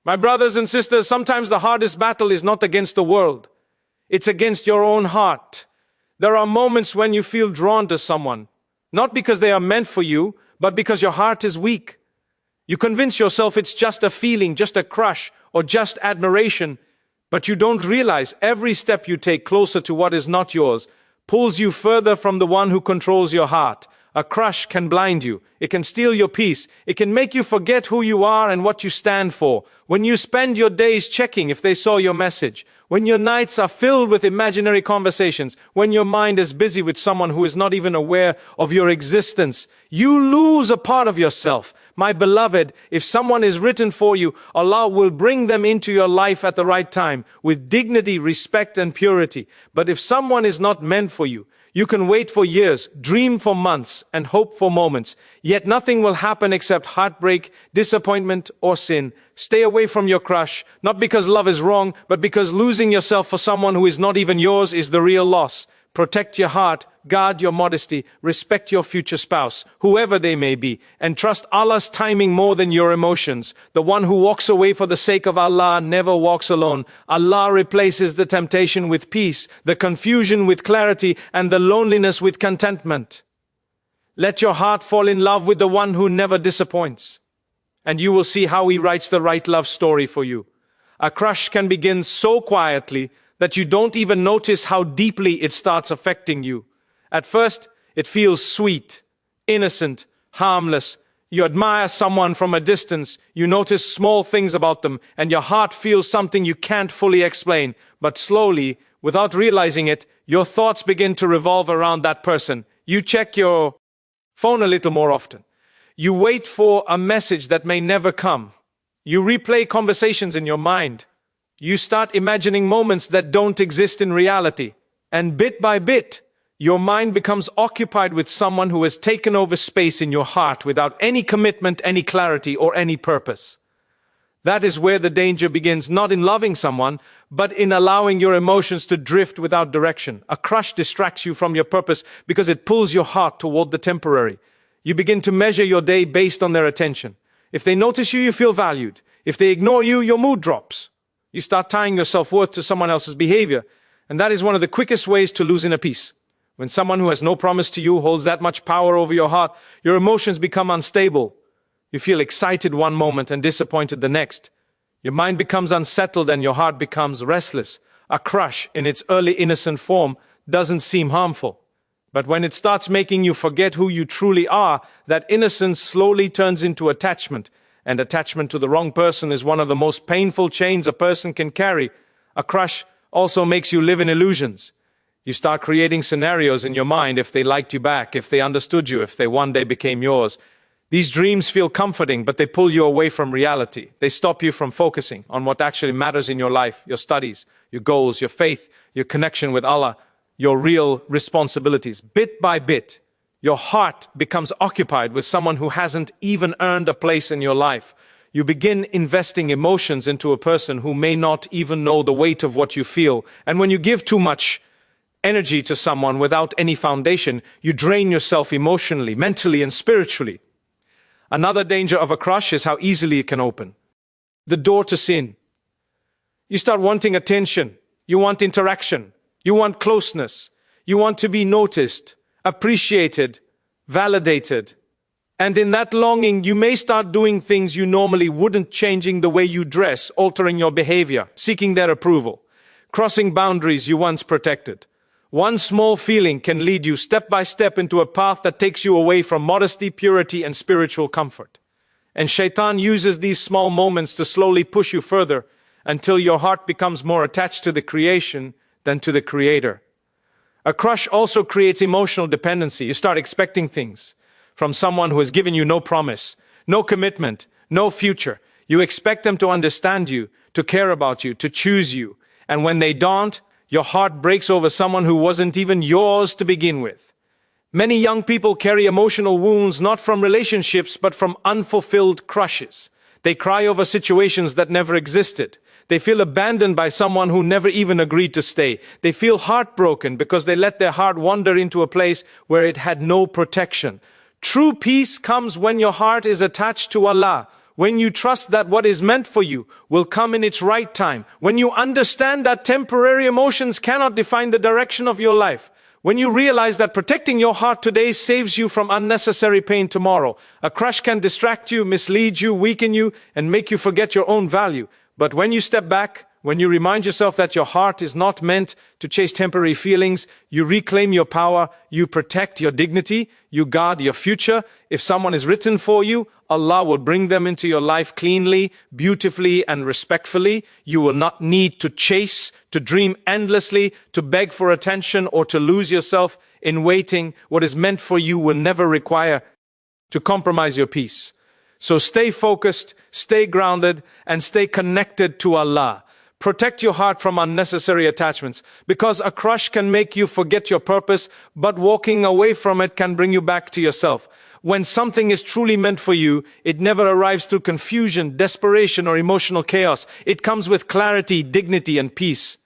My brothers and sisters, sometimes the hardest battle is not against the world. It's against your own heart. There are moments when you feel drawn to someone, not because they are meant for you, but because your heart is weak. You convince yourself it's just a feeling, just a crush, or just admiration, but you don't realize every step you take closer to what is not yours pulls you further from the one who controls your heart. A crush can blind you. It can steal your peace. It can make you forget who you are and what you stand for. When you spend your days checking if they saw your message, when your nights are filled with imaginary conversations, when your mind is busy with someone who is not even aware of your existence, you lose a part of yourself. My beloved, if someone is written for you, Allah will bring them into your life at the right time, with dignity, respect, and purity. But if someone is not meant for you, you can wait for years, dream for months, and hope for moments. Yet nothing will happen except heartbreak, disappointment, or sin. Stay away from your crush, not because love is wrong, but because losing yourself for someone who is not even yours is the real loss. Protect your heart, guard your modesty, respect your future spouse, whoever they may be, and trust Allah's timing more than your emotions. The one who walks away for the sake of Allah never walks alone. Allah replaces the temptation with peace, the confusion with clarity, and the loneliness with contentment. Let your heart fall in love with the one who never disappoints, and you will see how he writes the right love story for you. A crush can begin so quietly that you don't even notice how deeply it starts affecting you. At first, it feels sweet, innocent, harmless. You admire someone from a distance, you notice small things about them, and your heart feels something you can't fully explain. But slowly, without realizing it, your thoughts begin to revolve around that person. You check your phone a little more often. You wait for a message that may never come. You replay conversations in your mind. You start imagining moments that don't exist in reality. And bit by bit, your mind becomes occupied with someone who has taken over space in your heart without any commitment, any clarity, or any purpose. That is where the danger begins, not in loving someone, but in allowing your emotions to drift without direction. A crush distracts you from your purpose because it pulls your heart toward the temporary. You begin to measure your day based on their attention. If they notice you, you feel valued. If they ignore you, your mood drops. You start tying your self-worth to someone else's behavior, and that is one of the quickest ways to lose inner peace. When someone who has no promise to you holds that much power over your heart, your emotions become unstable. You feel excited one moment and disappointed the next. Your mind becomes unsettled and your heart becomes restless. A crush, in its early innocent form, doesn't seem harmful. But when it starts making you forget who you truly are, that innocence slowly turns into attachment. And attachment to the wrong person is one of the most painful chains a person can carry. A crush also makes you live in illusions. You start creating scenarios in your mind: if they liked you back, if they understood you, if they one day became yours. These dreams feel comforting, but they pull you away from reality. They stop you from focusing on what actually matters in your life, your studies, your goals, your faith, your connection with Allah, your real responsibilities. Bit by bit, your heart becomes occupied with someone who hasn't even earned a place in your life. You begin investing emotions into a person who may not even know the weight of what you feel. And when you give too much energy to someone without any foundation, you drain yourself emotionally, mentally, and spiritually. Another danger of a crush is how easily it can open the door to sin. You start wanting attention. You want interaction. You want closeness. You want to be noticed, appreciated, validated. And in that longing, you may start doing things you normally wouldn't, changing the way you dress, altering your behavior, seeking their approval, crossing boundaries you once protected. One small feeling can lead you step by step into a path that takes you away from modesty, purity, and spiritual comfort. And Shaitan uses these small moments to slowly push you further until your heart becomes more attached to the creation than to the Creator. A crush also creates emotional dependency. You start expecting things from someone who has given you no promise, no commitment, no future. You expect them to understand you, to care about you, to choose you. And when they don't, your heart breaks over someone who wasn't even yours to begin with. Many young people carry emotional wounds not from relationships but from unfulfilled crushes. They cry over situations that never existed. They feel abandoned by someone who never even agreed to stay. They feel heartbroken because they let their heart wander into a place where it had no protection. True peace comes when your heart is attached to Allah, when you trust that what is meant for you will come in its right time, when you understand that temporary emotions cannot define the direction of your life, when you realize that protecting your heart today saves you from unnecessary pain tomorrow. A crush can distract you, mislead you, weaken you, and make you forget your own value. But when you step back, when you remind yourself that your heart is not meant to chase temporary feelings, you reclaim your power, you protect your dignity, you guard your future. If someone is written for you, Allah will bring them into your life cleanly, beautifully, and respectfully. You will not need to chase, to dream endlessly, to beg for attention, or to lose yourself in waiting. What is meant for you will never require to compromise your peace. So stay focused, stay grounded, and stay connected to Allah. Protect your heart from unnecessary attachments, because a crush can make you forget your purpose, but walking away from it can bring you back to yourself. When something is truly meant for you, it never arrives through confusion, desperation, or emotional chaos. It comes with clarity, dignity, and peace.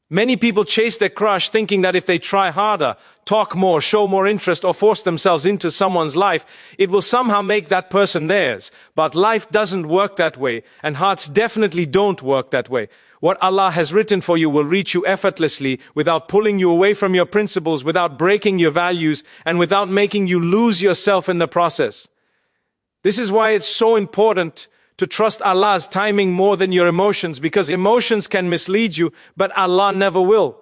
Many people chase their crush thinking that if they try harder, talk more, show more interest, or force themselves into someone's life, it will somehow make that person theirs. But life doesn't work that way, and hearts definitely don't work that way. What Allah has written for you will reach you effortlessly, without pulling you away from your principles, without breaking your values, and without making you lose yourself in the process. This is why it's so important to trust Allah's timing more than your emotions, because emotions can mislead you, but Allah never will.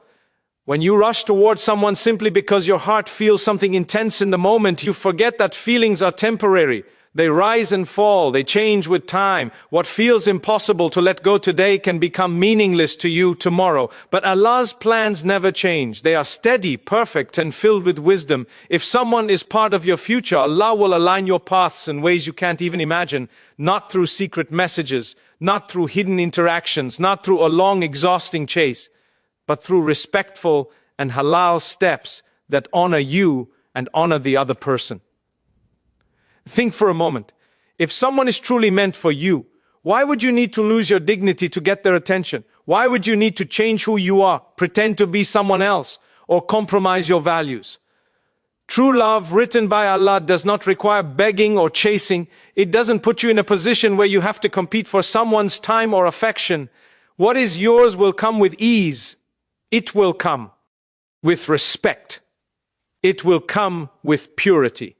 When you rush towards someone simply because your heart feels something intense in the moment, you forget that feelings are temporary. They rise and fall, they change with time. What feels impossible to let go today can become meaningless to you tomorrow. But Allah's plans never change. They are steady, perfect, and filled with wisdom. If someone is part of your future, Allah will align your paths in ways you can't even imagine. Not through secret messages, not through hidden interactions, not through a long, exhausting chase, but through respectful and halal steps that honor you and honor the other person. Think for a moment. If someone is truly meant for you, why would you need to lose your dignity to get their attention? Why would you need to change who you are, pretend to be someone else, or compromise your values? True love, written by Allah, does not require begging or chasing. It doesn't put you in a position where you have to compete for someone's time or affection. What is yours will come with ease. It will come with respect. It will come with purity.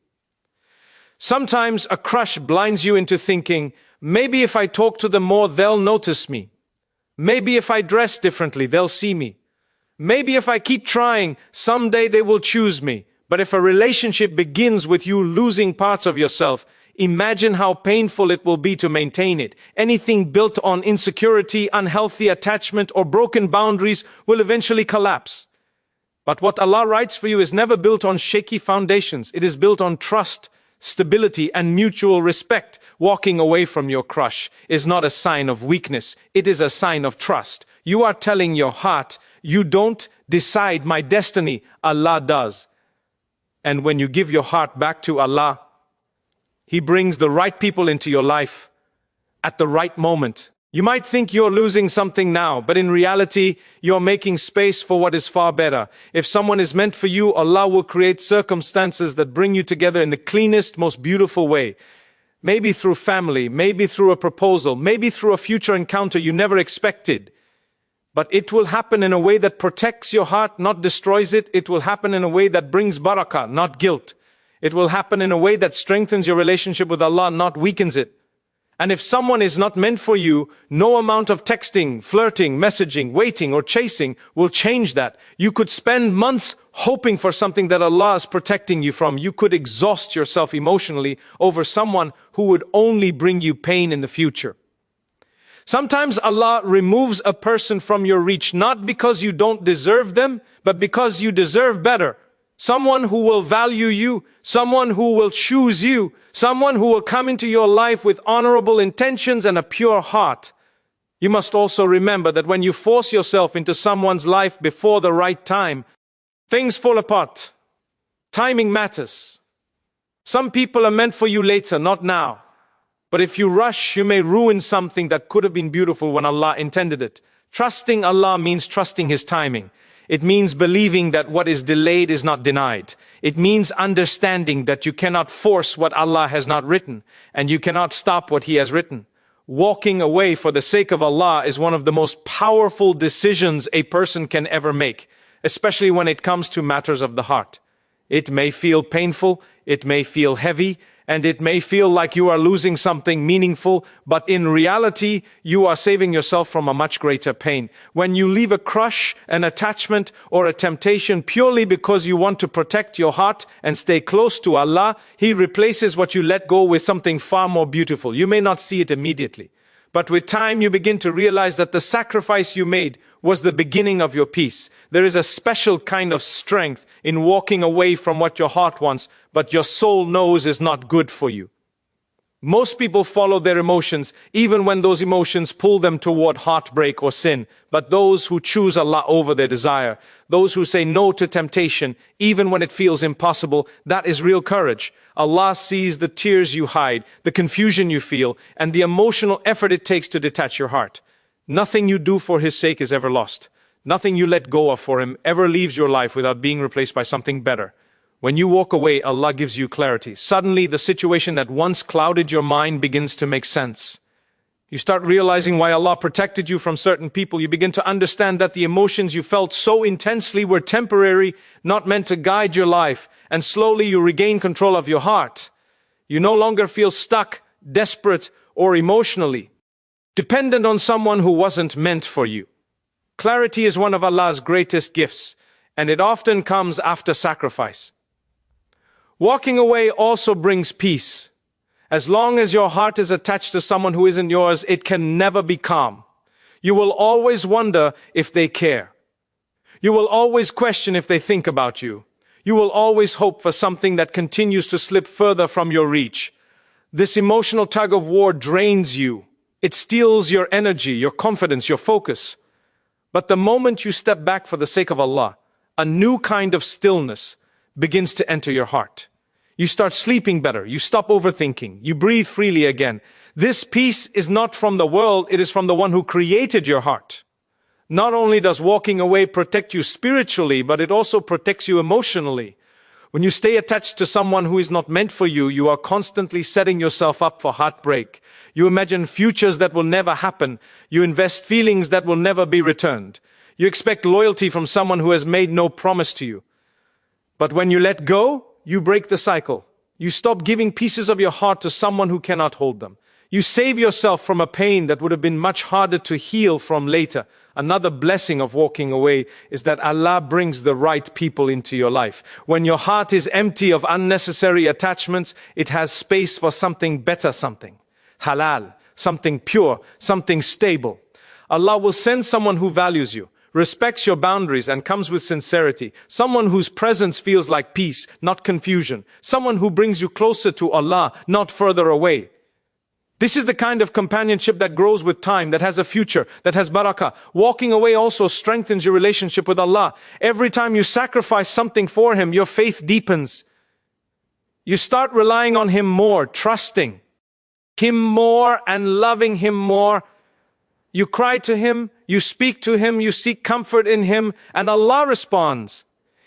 Sometimes a crush blinds you into thinking, maybe if I talk to them more, they'll notice me. Maybe if I dress differently, they'll see me. Maybe if I keep trying, someday they will choose me. But if a relationship begins with you losing parts of yourself, imagine how painful it will be to maintain it. Anything built on insecurity, unhealthy attachment, or broken boundaries will eventually collapse. But what Allah writes for you is never built on shaky foundations. It is built on trust, stability, and mutual respect. Walking away from your crush is not a sign of weakness. It is a sign of trust. You are telling your heart, you don't decide my destiny, Allah does. And when you give your heart back to Allah, He brings the right people into your life at the right moment. You might think you're losing something now, but in reality, you're making space for what is far better. If someone is meant for you, Allah will create circumstances that bring you together in the cleanest, most beautiful way. Maybe through family, maybe through a proposal, maybe through a future encounter you never expected. But it will happen in a way that protects your heart, not destroys it. It will happen in a way that brings barakah, not guilt. It will happen in a way that strengthens your relationship with Allah, not weakens it. And if someone is not meant for you, no amount of texting, flirting, messaging, waiting, or chasing will change that. You could spend months hoping for something that Allah is protecting you from. You could exhaust yourself emotionally over someone who would only bring you pain in the future. Sometimes Allah removes a person from your reach, not because you don't deserve them, but because you deserve better. Someone who will value you, someone who will choose you, someone who will come into your life with honorable intentions and a pure heart. You must also remember that when you force yourself into someone's life before the right time, things fall apart. Timing matters. Some people are meant for you later, not now. But if you rush, you may ruin something that could have been beautiful when Allah intended it. Trusting Allah means trusting His timing. It means believing that what is delayed is not denied. It means understanding that you cannot force what Allah has not written, and you cannot stop what He has written. Walking away for the sake of Allah is one of the most powerful decisions a person can ever make, especially when it comes to matters of the heart. It may feel painful, it may feel heavy, and it may feel like you are losing something meaningful, but in reality, you are saving yourself from a much greater pain. When you leave a crush, an attachment, or a temptation purely because you want to protect your heart and stay close to Allah, He replaces what you let go with something far more beautiful. You may not see it immediately, but with time you begin to realize that the sacrifice you made was the beginning of your peace. There is a special kind of strength in walking away from what your heart wants, but your soul knows is not good for you. Most people follow their emotions, even when those emotions pull them toward heartbreak or sin. But those who choose Allah over their desire, those who say no to temptation, even when it feels impossible, that is real courage. Allah sees the tears you hide, the confusion you feel, and the emotional effort it takes to detach your heart. Nothing you do for His sake is ever lost. Nothing you let go of for Him ever leaves your life without being replaced by something better. When you walk away, Allah gives you clarity. Suddenly, the situation that once clouded your mind begins to make sense. You start realizing why Allah protected you from certain people. You begin to understand that the emotions you felt so intensely were temporary, not meant to guide your life. And slowly you regain control of your heart. You no longer feel stuck, desperate, or emotionally dependent on someone who wasn't meant for you. Clarity is one of Allah's greatest gifts, and it often comes after sacrifice. Walking away also brings peace. As long as your heart is attached to someone who isn't yours, it can never be calm. You will always wonder if they care. You will always question if they think about you. You will always hope for something that continues to slip further from your reach. This emotional tug of war drains you. It steals your energy, your confidence, your focus. But the moment you step back for the sake of Allah, a new kind of stillness begins to enter your heart. You start sleeping better, you stop overthinking, you breathe freely again. This peace is not from the world, it is from the one who created your heart. Not only does walking away protect you spiritually, but it also protects you emotionally. When you stay attached to someone who is not meant for you, you are constantly setting yourself up for heartbreak. You imagine futures that will never happen. You invest feelings that will never be returned. You expect loyalty from someone who has made no promise to you. But when you let go, you break the cycle. You stop giving pieces of your heart to someone who cannot hold them. You save yourself from a pain that would have been much harder to heal from later. Another blessing of walking away is that Allah brings the right people into your life. When your heart is empty of unnecessary attachments, it has space for something better, something halal, something pure, something stable. Allah will send someone who values you, respects your boundaries, and comes with sincerity. Someone whose presence feels like peace, not confusion. Someone who brings you closer to Allah, not further away. This is the kind of companionship that grows with time, that has a future, that has barakah. Walking away also strengthens your relationship with Allah. Every time you sacrifice something for Him, your faith deepens. You start relying on Him more, trusting Him more and loving Him more. You cry to Him, you speak to Him, you seek comfort in Him, and Allah responds.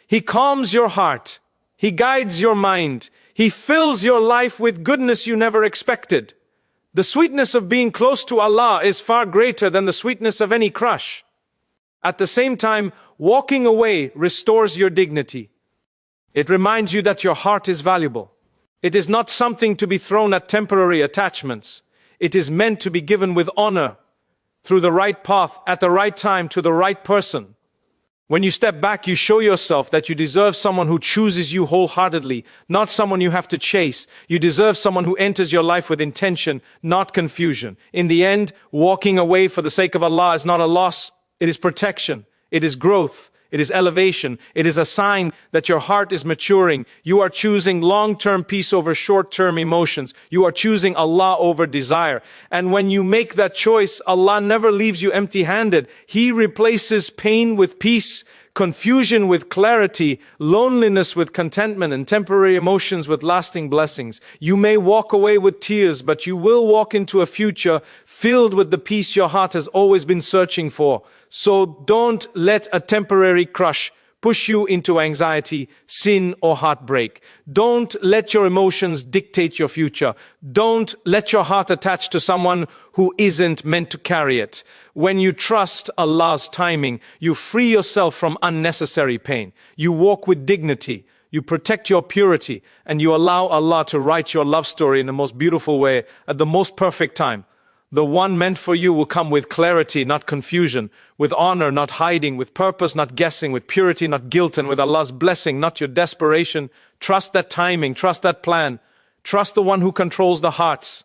He calms your heart. He guides your mind. He fills your life with goodness you never expected. The sweetness of being close to Allah is far greater than the sweetness of any crush. At the same time, walking away restores your dignity. It reminds you that your heart is valuable. It is not something to be thrown at temporary attachments. It is meant to be given with honor, through the right path, at the right time, to the right person. When you step back, you show yourself that you deserve someone who chooses you wholeheartedly, not someone you have to chase. You deserve someone who enters your life with intention, not confusion. In the end, walking away for the sake of Allah is not a loss. It is protection. It is growth. It is elevation. It is a sign that your heart is maturing. You are choosing long-term peace over short-term emotions. You are choosing Allah over desire. And when you make that choice, Allah never leaves you empty-handed. He replaces pain with peace, confusion with clarity, loneliness with contentment, and temporary emotions with lasting blessings. You may walk away with tears, but you will walk into a future filled with the peace your heart has always been searching for. So don't let a temporary crush push you into anxiety, sin, or heartbreak. Don't let your emotions dictate your future. Don't let your heart attach to someone who isn't meant to carry it. When you trust Allah's timing, you free yourself from unnecessary pain. You walk with dignity. You protect your purity, and you allow Allah to write your love story in the most beautiful way at the most perfect time. The one meant for you will come with clarity, not confusion, with honor, not hiding, with purpose, not guessing, with purity, not guilt, and with Allah's blessing, not your desperation. Trust that timing, trust that plan, trust the one who controls the hearts.